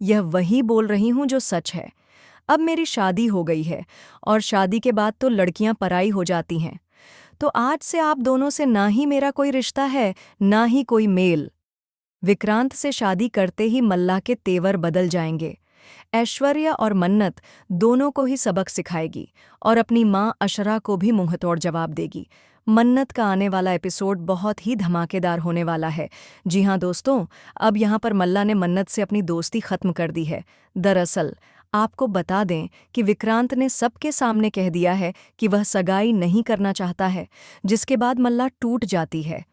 यह वही बोल रही हूँ जो सच है। अब मेरी शादी हो गई है और शादी के बाद तो लड़कियां पराई हो जाती हैं। तो आज से आप दोनों से ना ही मेरा कोई रिश्ता है, ना ही कोई मेल। विक्रांत से शादी करते ही मल्लाह के तेवर बदल जाएंगे। ऐश्वर्या और मन्नत दोनों को ही सबक सिखाएगी और अपनी माँ अशरा को भी मुंहतोड़ जवाब देगी। मन्नत का आने वाला एपिसोड बहुत ही धमाकेदार होने वाला है। जी हाँ दोस्तों, अब यहाँ पर मल्लाह ने मन्नत से अपनी दोस्ती खत्म कर दी है। दरअसल आपको बता दें कि विक्रांत ने सबके सामने कह दिया है कि वह सगाई नहीं करना चाहता है, जिसके बाद मल्लाह टूट जाती है।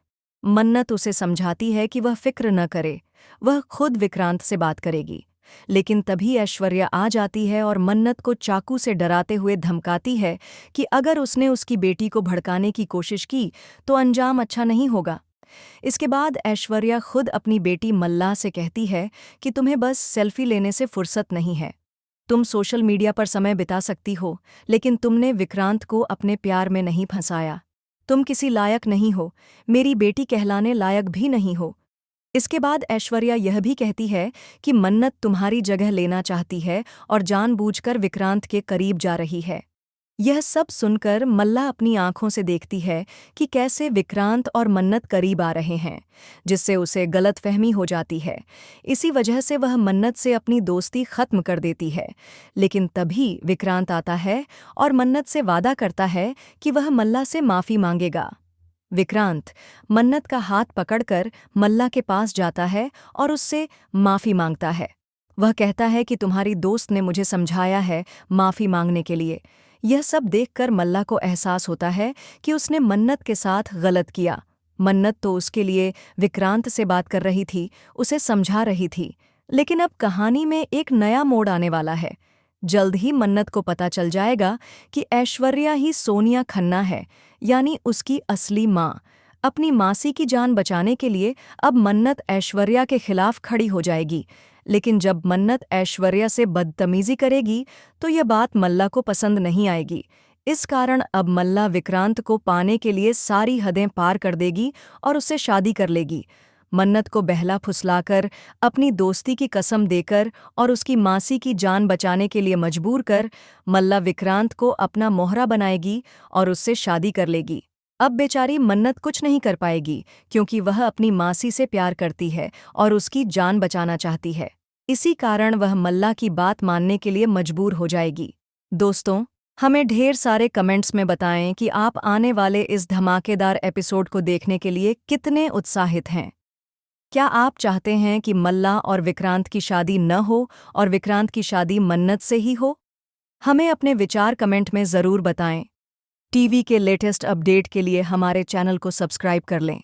मन्नत उसे समझाती है कि वह फिक्र न करे, वह खुद विक्रांत से बात करेगी। लेकिन तभी ऐश्वर्या आ जाती है और मन्नत को चाकू से डराते हुए धमकाती है कि अगर उसने उसकी बेटी को भड़काने की कोशिश की तो अंजाम अच्छा नहीं होगा। इसके बाद ऐश्वर्या खुद अपनी बेटी मल्लाह से कहती है कि तुम्हें बस सेल्फी लेने से फुर्सत नहीं है। तुम सोशल मीडिया पर समय बिता सकती हो, लेकिन तुमने विक्रांत को अपने प्यार में नहीं फंसाया। तुम किसी लायक नहीं हो, मेरी बेटी कहलाने लायक भी नहीं हो। इसके बाद ऐश्वर्या यह भी कहती है कि मन्नत तुम्हारी जगह लेना चाहती है और जानबूझकर विक्रांत के करीब जा रही है। यह सब सुनकर मल्लाह अपनी आंखों से देखती है कि कैसे विक्रांत और मन्नत करीब आ रहे हैं, जिससे उसे गलतफहमी हो जाती है। इसी वजह से वह मन्नत से अपनी दोस्ती खत्म कर देती है। लेकिन तभी विक्रांत आता है और मन्नत से वादा करता है कि वह मल्लाह से माफ़ी मांगेगा। विक्रांत मन्नत का हाथ पकड़कर मल्लाह के पास जाता है और उससे माफ़ी मांगता है। वह कहता है कि तुम्हारी दोस्त ने मुझे समझाया है माफ़ी मांगने के लिए। यह सब देखकर मल्लाह को एहसास होता है कि उसने मन्नत के साथ गलत किया। मन्नत तो उसके लिए विक्रांत से बात कर रही थी, उसे समझा रही थी। लेकिन अब कहानी में एक नया मोड़ आने वाला है। जल्द ही मन्नत को पता चल जाएगा कि ऐश्वर्या ही सोनिया खन्ना है, यानी उसकी असली माँ। अपनी मासी की जान बचाने के लिए अब मन्नत ऐश्वर्या के खिलाफ खड़ी हो जाएगी। लेकिन जब मन्नत ऐश्वर्या से बदतमीजी करेगी तो यह बात मल्लाह को पसंद नहीं आएगी। इस कारण अब मल्लाह विक्रांत को पाने के लिए सारी हदें पार कर देगी और उससे शादी कर लेगी। मन्नत को बहला फुसलाकर, अपनी दोस्ती की कसम देकर और उसकी मासी की जान बचाने के लिए मजबूर कर मल्लाह विक्रांत को अपना मोहरा बनाएगी और उससे शादी कर लेगी। अब बेचारी मन्नत कुछ नहीं कर पाएगी, क्योंकि वह अपनी मासी से प्यार करती है और उसकी जान बचाना चाहती है। इसी कारण वह मल्लाह की बात मानने के लिए मजबूर हो जाएगी। दोस्तों, हमें ढेर सारे कमेंट्स में बताएं कि आप आने वाले इस धमाकेदार एपिसोड को देखने के लिए कितने उत्साहित हैं। क्या आप चाहते हैं कि मल्लाह और विक्रांत की शादी न हो और विक्रांत की शादी मन्नत से ही हो? हमें अपने विचार कमेंट में ज़रूर बताएं। टीवी के लेटेस्ट अपडेट के लिए हमारे चैनल को सब्सक्राइब कर लें।